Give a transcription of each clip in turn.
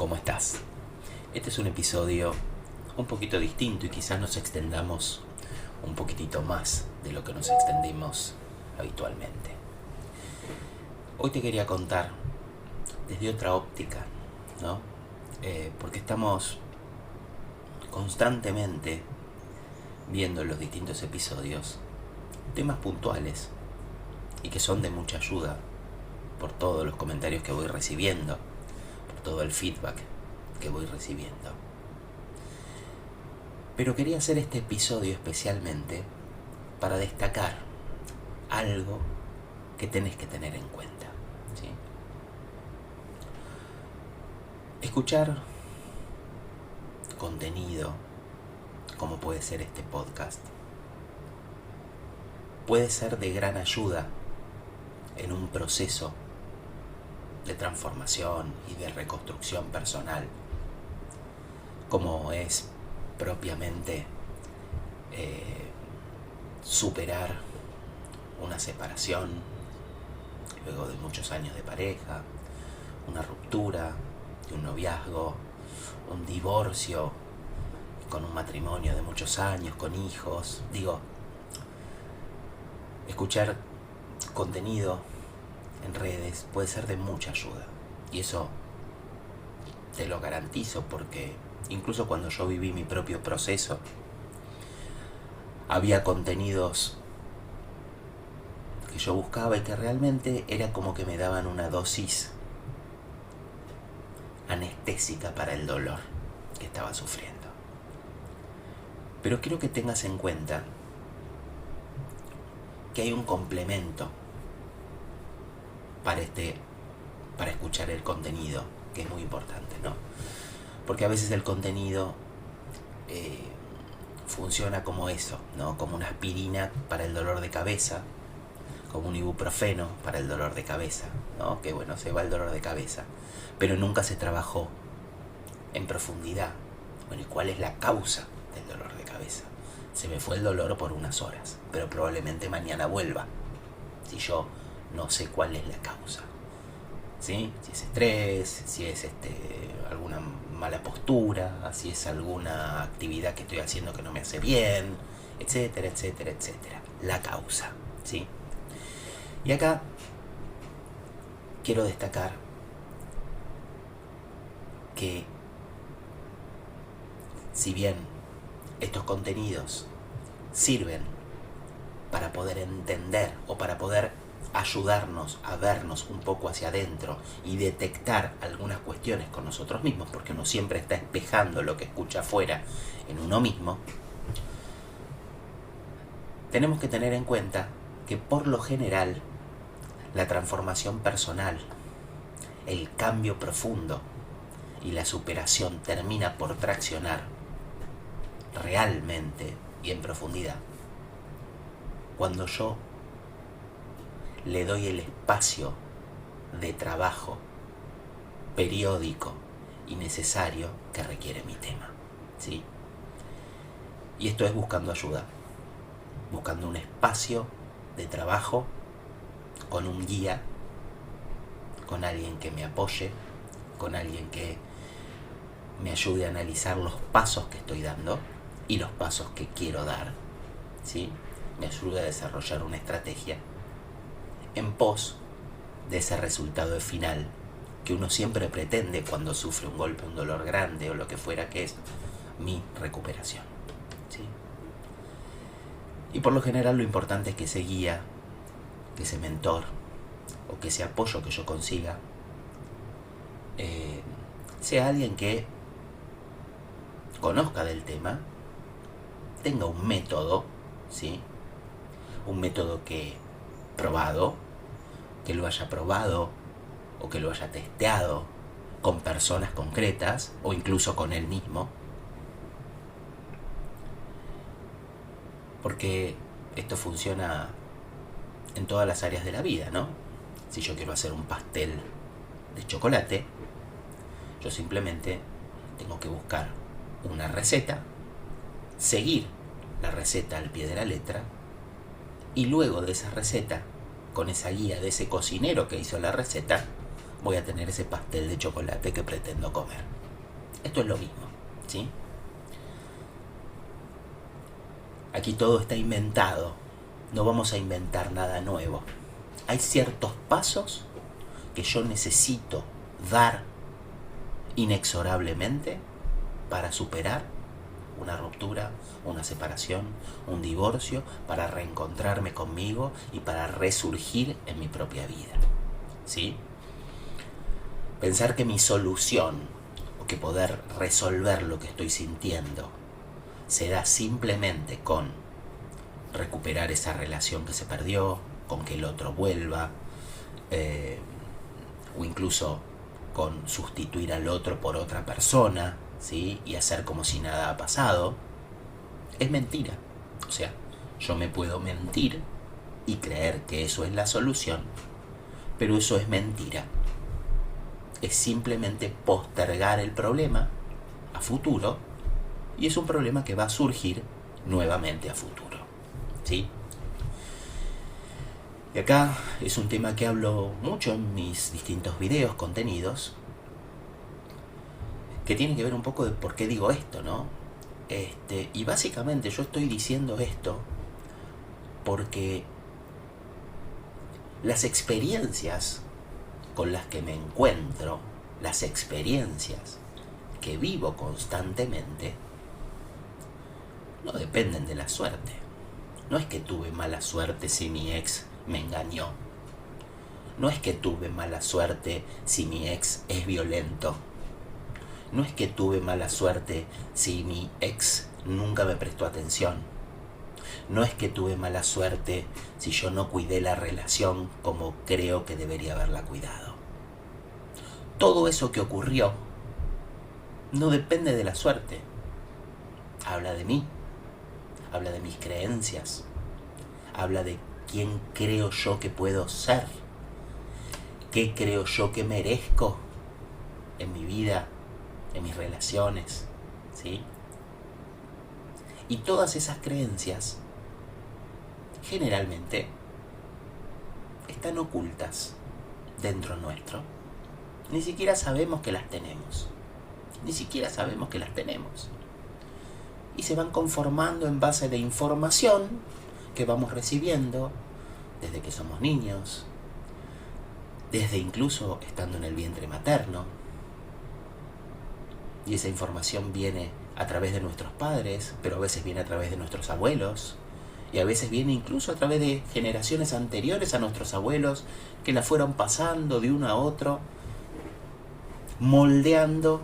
¿Cómo estás? Este es un episodio un poquito distinto y quizás nos extendamos un poquitito más de lo que nos extendimos habitualmente. Hoy te quería contar desde otra óptica, ¿no? Porque estamos constantemente viendo en los distintos episodios temas puntuales y que son de mucha ayuda por todos los comentarios que voy recibiendo, por todo el feedback que voy recibiendo. Pero quería hacer este episodio especialmente para destacar algo que tenés que tener en cuenta, ¿sí? Escuchar contenido como puede ser este podcast puede ser de gran ayuda en un proceso de transformación y de reconstrucción personal, como es propiamente superar una separación luego de muchos años de pareja, una ruptura de un noviazgo, un divorcio con un matrimonio de muchos años, con hijos. Escuchar contenido en redes puede ser de mucha ayuda, y eso te lo garantizo, porque incluso cuando yo viví mi propio proceso había contenidos que yo buscaba y que realmente era como que me daban una dosis anestésica para el dolor que estaba sufriendo. Pero quiero que tengas en cuenta que hay un complemento para escuchar el contenido, que es muy importante, ¿no? Porque a veces el contenido funciona como eso, ¿no? Como una aspirina para el dolor de cabeza, como un ibuprofeno para el dolor de cabeza, ¿no? Que bueno, se va el dolor de cabeza, pero nunca se trabajó en profundidad. Bueno, ¿y cuál es la causa del dolor de cabeza? Se me fue el dolor por unas horas, pero probablemente mañana vuelva, si yo no sé cuál es la causa, ¿sí? Si es estrés, si es alguna mala postura, si es alguna actividad que estoy haciendo que no me hace bien, etcétera, etcétera, etcétera. La causa, ¿sí? Y acá quiero destacar que si bien estos contenidos sirven para poder entender o para poder ayudarnos a vernos un poco hacia adentro y detectar algunas cuestiones con nosotros mismos, porque uno siempre está espejando lo que escucha afuera en uno mismo, tenemos que tener en cuenta que por lo general la transformación personal, el cambio profundo y la superación termina por traccionar realmente y en profundidad cuando yo le doy el espacio de trabajo periódico y necesario que requiere mi tema, ¿sí? Y esto es buscando ayuda, buscando un espacio de trabajo con un guía, con alguien que me apoye, con alguien que me ayude a analizar los pasos que estoy dando y los pasos que quiero dar, ¿sí? Me ayude a desarrollar una estrategia en pos de ese resultado final que uno siempre pretende cuando sufre un golpe, un dolor grande o lo que fuera, que es mi recuperación, ¿sí? Y por lo general lo importante es que ese guía, que ese mentor o que ese apoyo que yo consiga sea alguien que conozca del tema, tenga un método, ¿sí? Un método que lo haya probado o que lo haya testeado con personas concretas o incluso con él mismo, porque esto funciona en todas las áreas de la vida, ¿no? Si yo quiero hacer un pastel de chocolate, yo simplemente tengo que buscar una receta, seguir la receta al pie de la letra, y luego de esa receta, con esa guía de ese cocinero que hizo la receta, voy a tener ese pastel de chocolate que pretendo comer. Esto es lo mismo, ¿sí? Aquí todo está inventado, no vamos a inventar nada nuevo. Hay ciertos pasos que yo necesito dar inexorablemente para superar una ruptura, una separación, un divorcio, para reencontrarme conmigo y para resurgir en mi propia vida, ¿sí? Pensar que mi solución o que poder resolver lo que estoy sintiendo se da simplemente con recuperar esa relación que se perdió, con que el otro vuelva, o incluso con sustituir al otro por otra persona, ¿sí? Y hacer como si nada ha pasado, es mentira. O sea, yo me puedo mentir y creer que eso es la solución, pero eso es mentira. Es simplemente postergar el problema a futuro, y es un problema que va a surgir nuevamente a futuro, ¿sí? Y acá es un tema que hablo mucho en mis distintos videos, contenidos, que tiene que ver un poco de por qué digo esto, ¿no? Y básicamente yo estoy diciendo esto porque las experiencias con las que me encuentro, las experiencias que vivo constantemente, no dependen de la suerte. No es que tuve mala suerte si mi ex me engañó. No es que tuve mala suerte si mi ex es violento. No es que tuve mala suerte si mi ex nunca me prestó atención. No es que tuve mala suerte si yo no cuidé la relación como creo que debería haberla cuidado. Todo eso que ocurrió no depende de la suerte. Habla de mí, habla de mis creencias, habla de quién creo yo que puedo ser, qué creo yo que merezco en mi vida, en mis relaciones, ¿sí? Y todas esas creencias generalmente están ocultas dentro nuestro. Ni siquiera sabemos que las tenemos. Ni siquiera sabemos que las tenemos. Y se van conformando en base de información que vamos recibiendo desde que somos niños, desde incluso estando en el vientre materno. Y esa información viene a través de nuestros padres, pero a veces viene a través de nuestros abuelos, y a veces viene incluso a través de generaciones anteriores a nuestros abuelos, que la fueron pasando de uno a otro, moldeando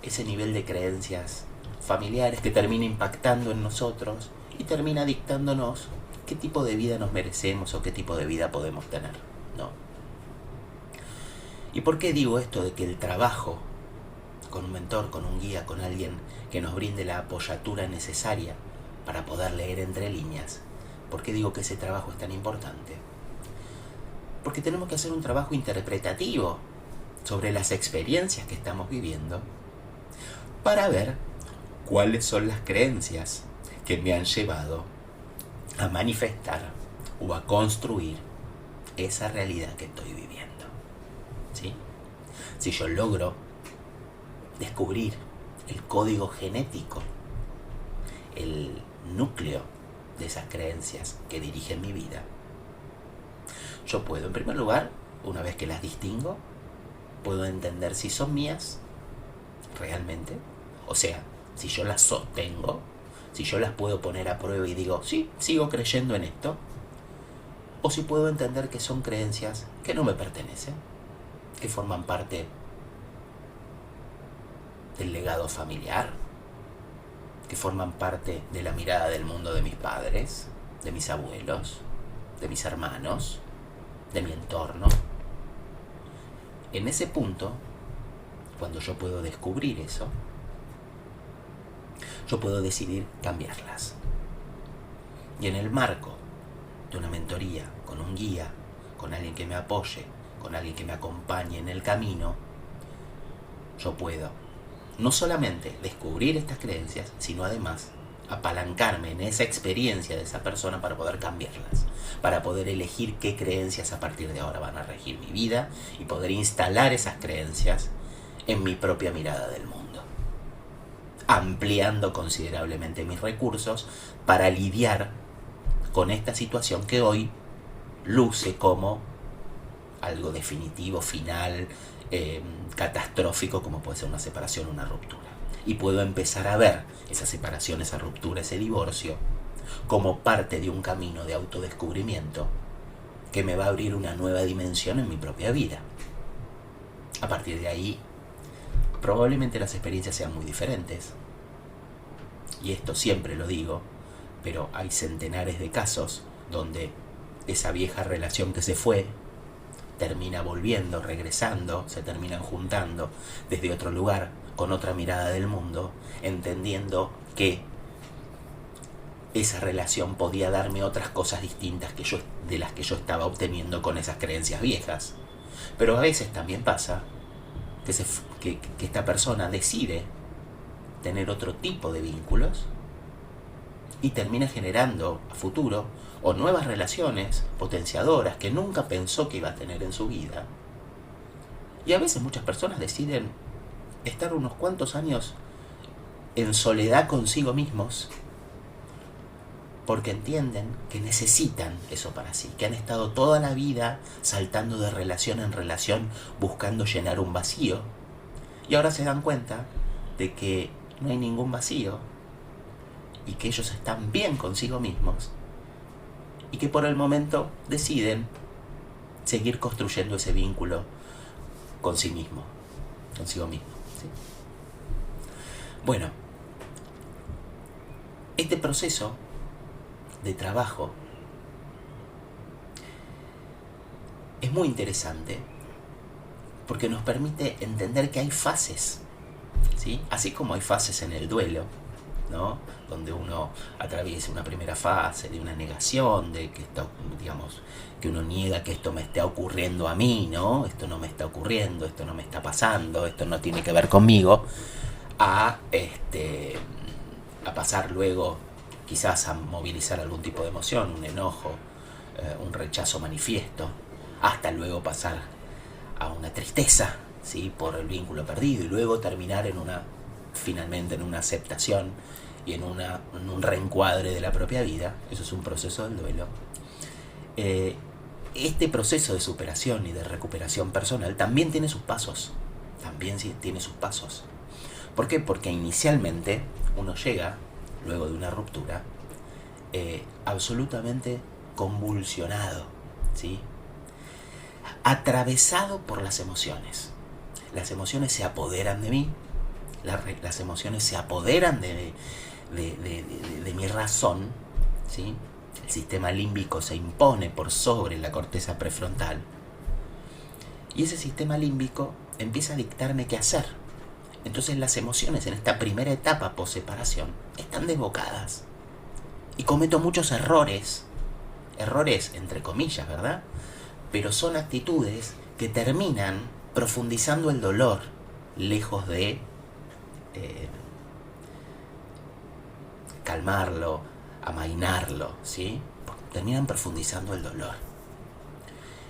ese nivel de creencias familiares que termina impactando en nosotros y termina dictándonos qué tipo de vida nos merecemos o qué tipo de vida podemos tener, ¿no? ¿Y por qué digo esto de que el trabajo con un mentor, con un guía, con alguien que nos brinde la apoyatura necesaria para poder leer entre líneas? ¿Por qué digo que ese trabajo es tan importante? Porque tenemos que hacer un trabajo interpretativo sobre las experiencias que estamos viviendo para ver cuáles son las creencias que me han llevado a manifestar o a construir esa realidad que estoy viviendo, ¿sí? Si yo logro descubrir el código genético, el núcleo de esas creencias que dirigen mi vida, yo puedo, en primer lugar, una vez que las distingo, puedo entender si son mías realmente, o sea, si yo las sostengo, si yo las puedo poner a prueba y digo, sí, sigo creyendo en esto, o si puedo entender que son creencias que no me pertenecen, que forman parte del legado familiar, que forman parte de la mirada del mundo de mis padres, de mis abuelos, de mis hermanos, de mi entorno. En ese punto, cuando yo puedo descubrir eso, yo puedo decidir cambiarlas. Y en el marco de una mentoría, con un guía, con alguien que me apoye, con alguien que me acompañe en el camino, yo puedo no solamente descubrir estas creencias, sino además apalancarme en esa experiencia de esa persona para poder cambiarlas, para poder elegir qué creencias a partir de ahora van a regir mi vida y poder instalar esas creencias en mi propia mirada del mundo, ampliando considerablemente mis recursos para lidiar con esta situación que hoy luce como algo definitivo, final, catastrófico, como puede ser una separación o una ruptura. Y puedo empezar a ver esa separación, esa ruptura, ese divorcio como parte de un camino de autodescubrimiento que me va a abrir una nueva dimensión en mi propia vida. A partir de ahí, probablemente las experiencias sean muy diferentes. Y esto siempre lo digo, pero hay centenares de casos donde esa vieja relación que se fue termina volviendo, regresando, se terminan juntando desde otro lugar, con otra mirada del mundo, entendiendo que esa relación podía darme otras cosas distintas de las que yo estaba obteniendo con esas creencias viejas. Pero a veces también pasa que esta persona decide tener otro tipo de vínculos y termina generando a futuro o nuevas relaciones potenciadoras que nunca pensó que iba a tener en su vida. Y a veces muchas personas deciden estar unos cuantos años en soledad consigo mismos porque entienden que necesitan eso para sí, que han estado toda la vida saltando de relación en relación buscando llenar un vacío y ahora se dan cuenta de que no hay ningún vacío y que ellos están bien consigo mismos y que por el momento deciden seguir construyendo ese vínculo consigo mismo. ¿Sí? Bueno, este proceso de trabajo es muy interesante porque nos permite entender que hay fases, ¿sí? Así como hay fases en el duelo, ¿no? Donde uno atraviesa una primera fase de una negación, de que esto, digamos, que uno niega que esto me esté ocurriendo a mí, ¿no? Esto no me está ocurriendo, esto no me está pasando, esto no tiene que ver conmigo, a pasar luego quizás a movilizar algún tipo de emoción, un enojo, un rechazo manifiesto, hasta luego pasar a una tristeza, ¿sí? Por el vínculo perdido y luego terminar finalmente en una aceptación y en un reencuadre de la propia vida. Eso es un proceso del duelo. Este proceso de superación y de recuperación personal también tiene sus pasos. ¿Por qué? Porque inicialmente uno llega, luego de una ruptura, absolutamente convulsionado, ¿sí? Atravesado por las emociones. Las emociones se apoderan de mí, las emociones se apoderan de mi razón, ¿sí? El sistema límbico se impone por sobre la corteza prefrontal y ese sistema límbico empieza a dictarme qué hacer. Entonces las emociones en esta primera etapa post-separación están desbocadas y cometo muchos errores entre comillas, ¿verdad? Pero son actitudes que terminan profundizando el dolor, lejos de calmarlo, amainarlo, ¿sí? Terminan profundizando el dolor.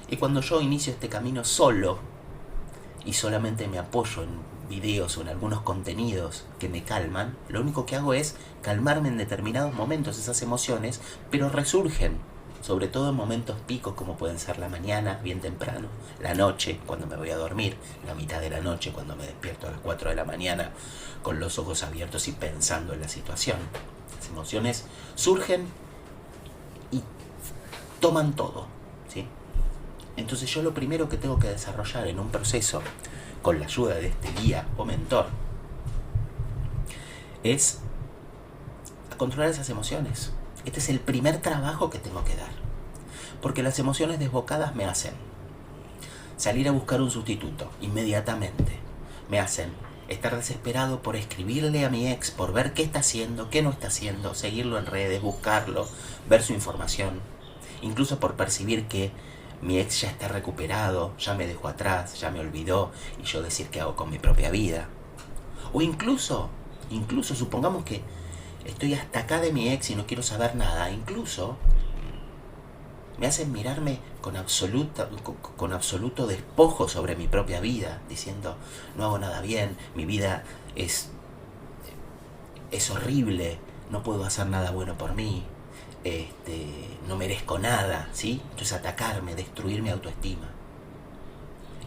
Y cuando yo inicio este camino solo y solamente me apoyo en videos o en algunos contenidos que me calman, lo único que hago es calmarme en determinados momentos esas emociones, pero resurgen, sobre todo en momentos picos como pueden ser la mañana, bien temprano, la noche, cuando me voy a dormir, la mitad de la noche, cuando me despierto a las 4 de la mañana, con los ojos abiertos y pensando en la situación. Las emociones surgen y toman todo, ¿sí? Entonces yo lo primero que tengo que desarrollar en un proceso, con la ayuda de este guía o mentor, es controlar esas emociones. Este es el primer trabajo que tengo que dar. Porque las emociones desbocadas me hacen salir a buscar un sustituto inmediatamente. Me hacen estar desesperado por escribirle a mi ex, por ver qué está haciendo, qué no está haciendo, seguirlo en redes, buscarlo, ver su información. Incluso por percibir que mi ex ya está recuperado, ya me dejó atrás, ya me olvidó, y yo decir qué hago con mi propia vida. O incluso supongamos que estoy hasta acá de mi ex y no quiero saber nada. Incluso me hacen mirarme con absoluto despojo sobre mi propia vida, diciendo, no hago nada bien, mi vida es horrible, no puedo hacer nada bueno por mí, no merezco nada, ¿sí? Entonces atacarme, destruir mi autoestima.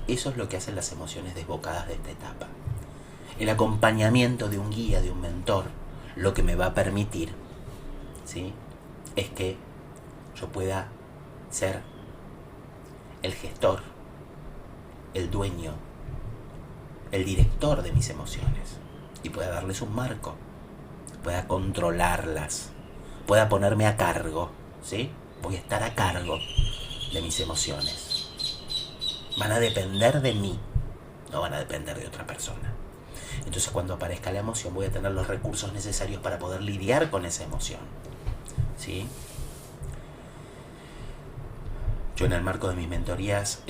Eso es lo que hacen las emociones desbocadas de esta etapa. El acompañamiento de un guía, de un mentor, lo que me va a permitir, ¿sí?, es que yo pueda ser el gestor, el dueño, el director de mis emociones y pueda darles un marco, pueda controlarlas, pueda ponerme a cargo, ¿sí? Voy a estar a cargo de mis emociones. Van a depender de mí, no van a depender de otra persona. Entonces cuando aparezca la emoción voy a tener los recursos necesarios para poder lidiar con esa emoción, ¿sí? Yo en el marco de mis mentorías,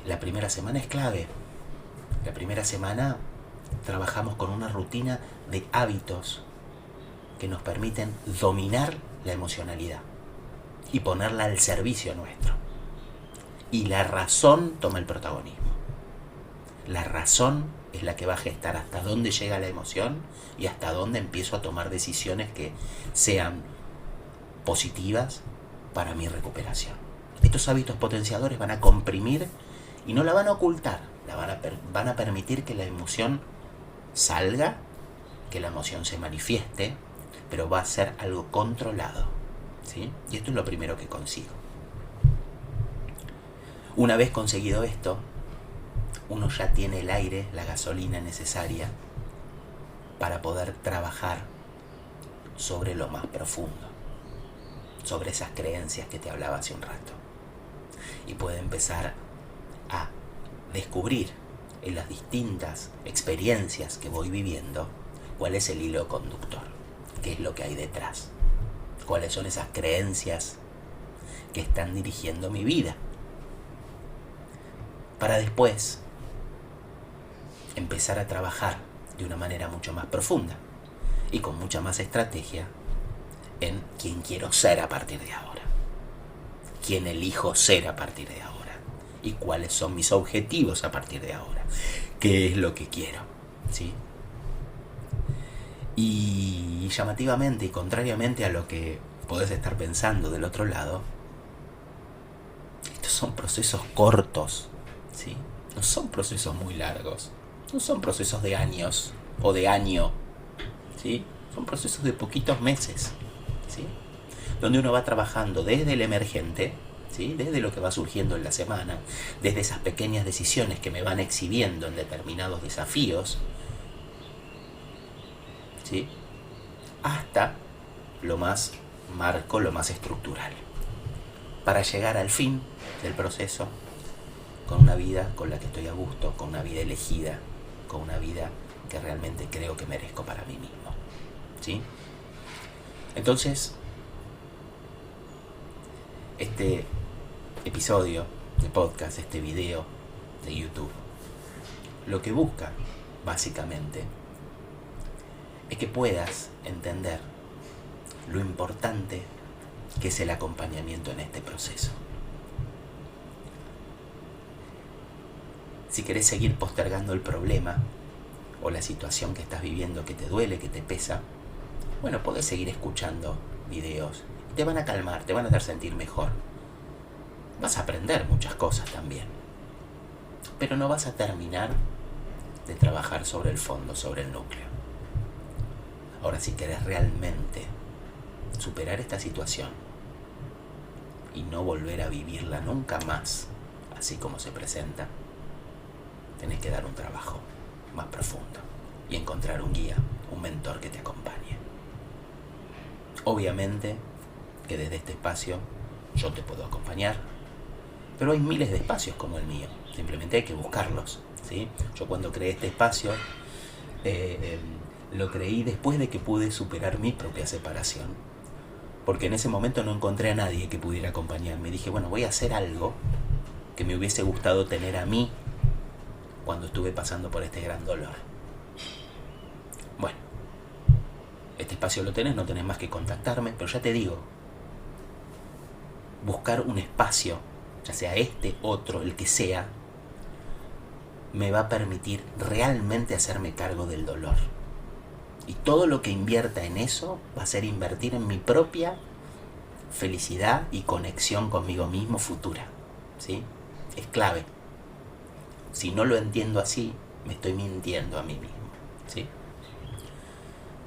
la primera semana es clave. La primera semana trabajamos con una rutina de hábitos que nos permiten dominar la emocionalidad y ponerla al servicio nuestro. Y la razón toma el protagonismo. La razón es la que va a gestar hasta dónde llega la emoción y hasta dónde empiezo a tomar decisiones que sean positivas para mi recuperación. Estos hábitos potenciadores van a comprimir y no la van a ocultar, van a permitir que la emoción salga, que la emoción se manifieste, pero va a ser algo controlado, ¿sí? Y esto es lo primero que consigo. Una vez conseguido esto, uno ya tiene el aire, la gasolina necesaria para poder trabajar sobre lo más profundo, sobre esas creencias que te hablaba hace un rato. Y puede empezar a descubrir en las distintas experiencias que voy viviendo cuál es el hilo conductor, qué es lo que hay detrás, cuáles son esas creencias que están dirigiendo mi vida, para después empezar a trabajar de una manera mucho más profunda y con mucha más estrategia en quién quiero ser a partir de ahora, quién elijo ser a partir de ahora y cuáles son mis objetivos a partir de ahora, qué es lo que quiero, ¿sí? Y llamativamente y contrariamente a lo que podés estar pensando del otro lado, estos son procesos cortos, ¿sí? No son procesos muy largos, no son procesos de años o de año, ¿sí? Son procesos de poquitos meses, ¿sí? Donde uno va trabajando desde el emergente, ¿sí? Desde lo que va surgiendo en la semana, desde esas pequeñas decisiones que me van exhibiendo en determinados desafíos, ¿sí? Hasta lo más marco, lo más estructural, para llegar al fin del proceso con una vida con la que estoy a gusto, con una vida elegida, con una vida que realmente creo que merezco para mí mismo, ¿sí? Entonces, este episodio de podcast, este video de YouTube, lo que busca, básicamente, es que puedas entender lo importante que es el acompañamiento en este proceso. Si querés seguir postergando el problema o la situación que estás viviendo que te duele, que te pesa, bueno, podés seguir escuchando videos. Te van a calmar, te van a hacer sentir mejor. Vas a aprender muchas cosas también. Pero no vas a terminar de trabajar sobre el fondo, sobre el núcleo. Ahora, si querés realmente superar esta situación y no volver a vivirla nunca más, así como se presenta, tenés que dar un trabajo más profundo y encontrar un guía, un mentor que te acompañe. Obviamente que desde este espacio yo te puedo acompañar, pero hay miles de espacios como el mío, simplemente hay que buscarlos, ¿sí? Yo cuando creé este espacio lo creí después de que pude superar mi propia separación, porque en ese momento no encontré a nadie que pudiera acompañarme. Dije, bueno, voy a hacer algo que me hubiese gustado tener a mí cuando estuve pasando por este gran dolor. Bueno, este espacio lo tenés, no tenés más que contactarme, pero ya te digo, buscar un espacio, ya sea este, otro, el que sea, me va a permitir realmente hacerme cargo del dolor. Y todo lo que invierta en eso va a ser invertir en mi propia felicidad y conexión conmigo mismo futura, ¿sí? Es clave. Si no lo entiendo así, me estoy mintiendo a mí mismo, ¿sí?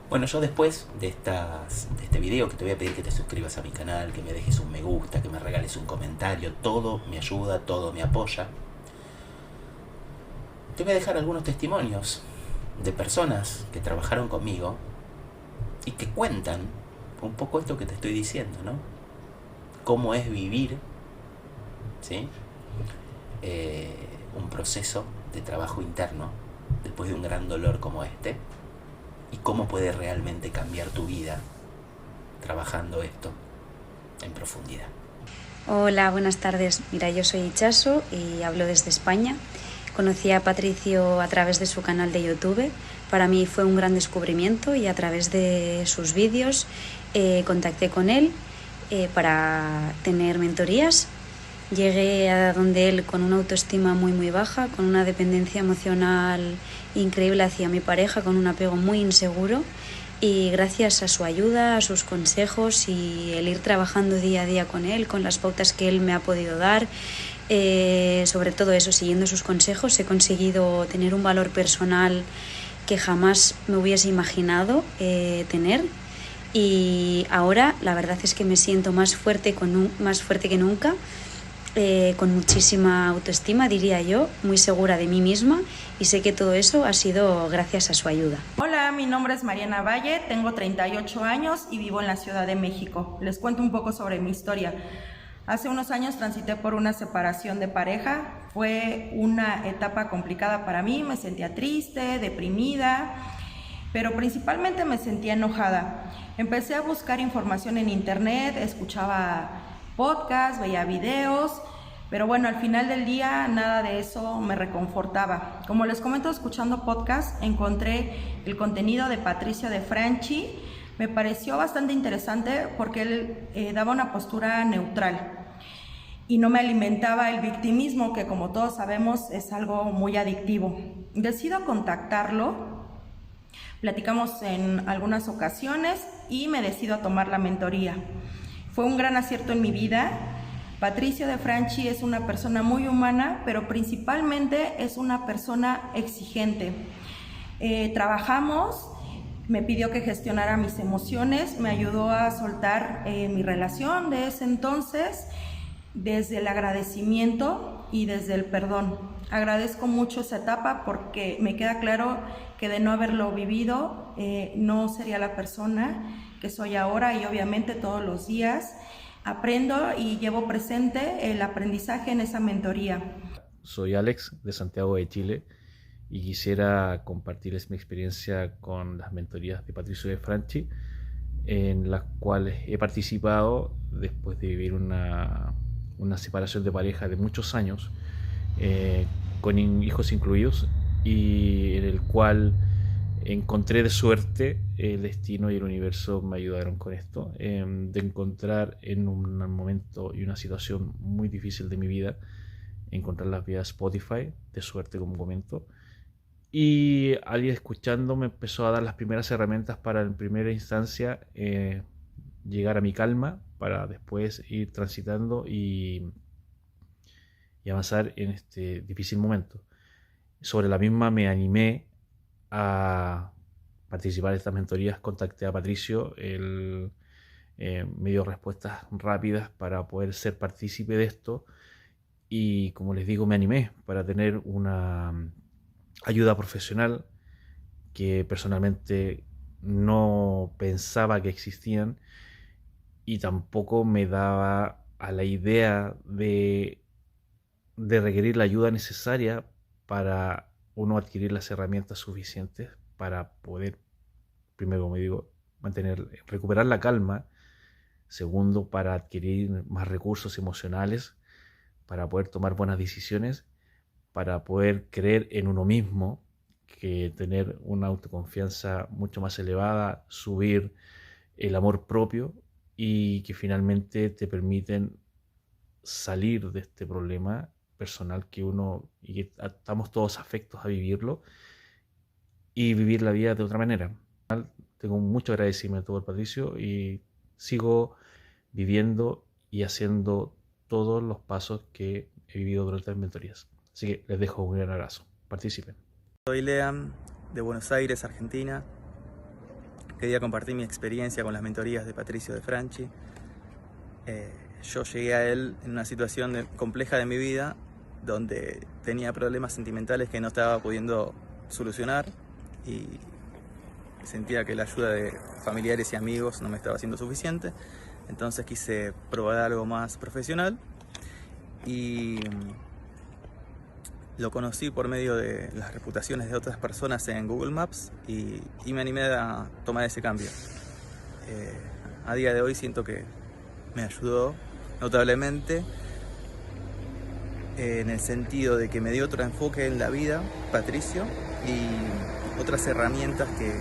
Bueno, yo después de este video, que te voy a pedir que te suscribas a mi canal, que me dejes un me gusta, que me regales un comentario, todo me ayuda, todo me apoya. Te voy a dejar algunos testimonios de personas que trabajaron conmigo y que cuentan un poco esto que te estoy diciendo, ¿no? Cómo es vivir, ¿sí? Un proceso de trabajo interno después de un gran dolor como este, y cómo puede realmente cambiar tu vida trabajando esto en profundidad. Hola, buenas tardes. Mira, yo soy Itxaso y hablo desde España. Conocí a Patricio a través de su canal de YouTube. Para mí fue un gran descubrimiento y a través de sus vídeos contacté con él para tener mentorías. Llegué a donde él con una autoestima muy baja, con una dependencia emocional increíble hacia mi pareja, con un apego muy inseguro, y gracias a su ayuda, a sus consejos y el ir trabajando día a día con él, con las pautas que él me ha podido dar, sobre todo eso, siguiendo sus consejos, he conseguido tener un valor personal que jamás me hubiese imaginado tener. Y ahora la verdad es que me siento más fuerte que nunca, con muchísima autoestima, diría yo, muy segura de mí misma, y sé que todo eso ha sido gracias a su ayuda. Hola, mi nombre es Mariana Valle, tengo 38 años y vivo en la Ciudad de México. Les cuento un poco sobre mi historia. Hace unos años transité por una separación de pareja. Fue una etapa complicada para mí, me sentía triste, deprimida, pero principalmente me sentía enojada. Empecé a buscar información en internet, escuchaba podcasts, veía videos, pero bueno, al final del día nada de eso me reconfortaba. Como les comento, escuchando podcasts, encontré el contenido de Patricio de Franchi. Me pareció bastante interesante porque él daba una postura neutral y no me alimentaba el victimismo, que como todos sabemos es algo muy adictivo. Decido contactarlo, platicamos en algunas ocasiones y me decido a tomar la mentoría. Fue un gran acierto en mi vida. Patricio de Franchi es una persona muy humana, pero principalmente es una persona exigente. Trabajamos, me pidió que gestionara mis emociones, me ayudó a soltar mi relación de ese entonces, desde el agradecimiento y desde el perdón. Agradezco mucho esa etapa porque me queda claro que de no haberlo vivido no sería la persona que soy ahora, y obviamente todos los días aprendo y llevo presente el aprendizaje en esa mentoría. Soy Alex de Santiago de Chile y quisiera compartirles mi experiencia con las mentorías de Patricio de Franchi, en las cuales he participado después de vivir una separación de pareja de muchos años, con hijos incluidos, y en el cual encontré de suerte, el destino y el universo me ayudaron con esto, de encontrar en un momento y una situación muy difícil de mi vida, encontrar las vías Spotify, de suerte como comento, y alguien escuchando me empezó a dar las primeras herramientas para en primera instancia llegar a mi calma, para después ir transitando y avanzar en este difícil momento. Sobre la misma me animé a participar de estas mentorías, contacté a Patricio, él me dio respuestas rápidas para poder ser partícipe de esto, y como les digo, me animé para tener una ayuda profesional que personalmente no pensaba que existían, y tampoco me daba a la idea de requerir la ayuda necesaria para uno adquirir las herramientas suficientes para poder, primero, como digo, recuperar la calma. Segundo, para adquirir más recursos emocionales, para poder tomar buenas decisiones, para poder creer en uno mismo, que tener una autoconfianza mucho más elevada, subir el amor propio y que finalmente te permiten salir de este problema personal que uno, y que estamos todos afectos a vivirlo y vivir la vida de otra manera. Tengo mucho agradecimiento por Patricio y sigo viviendo y haciendo todos los pasos que he vivido durante las mentorías. Así que les dejo un gran abrazo. Participen. Soy Lean, de Buenos Aires, Argentina. Quería compartir mi experiencia con las mentorías de Patricio de Franchi. Yo llegué a él en una situación compleja de mi vida, donde tenía problemas sentimentales que no estaba pudiendo solucionar y sentía que la ayuda de familiares y amigos no me estaba siendo suficiente. Entonces quise probar algo más profesional y lo conocí por medio de las reputaciones de otras personas en Google Maps y me animé a tomar ese cambio. A día de hoy siento que me ayudó notablemente en el sentido de que me dio otro enfoque en la vida, Patricio, y otras herramientas que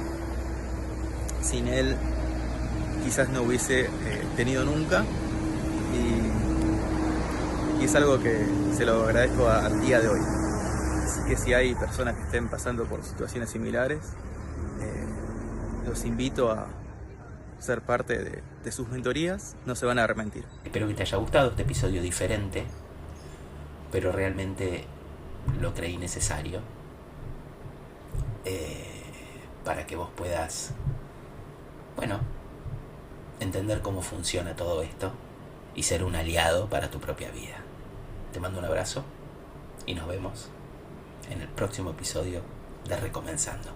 sin él quizás no hubiese tenido nunca, y es algo que se lo agradezco al día de hoy. Así que si hay personas que estén pasando por situaciones similares, los invito a ser parte de sus mentorías, no se van a arrepentir. Espero que te haya gustado este episodio diferente, pero realmente lo creí necesario para que vos puedas, entender cómo funciona todo esto y ser un aliado para tu propia vida. Te mando un abrazo y nos vemos en el próximo episodio de Recomenzando.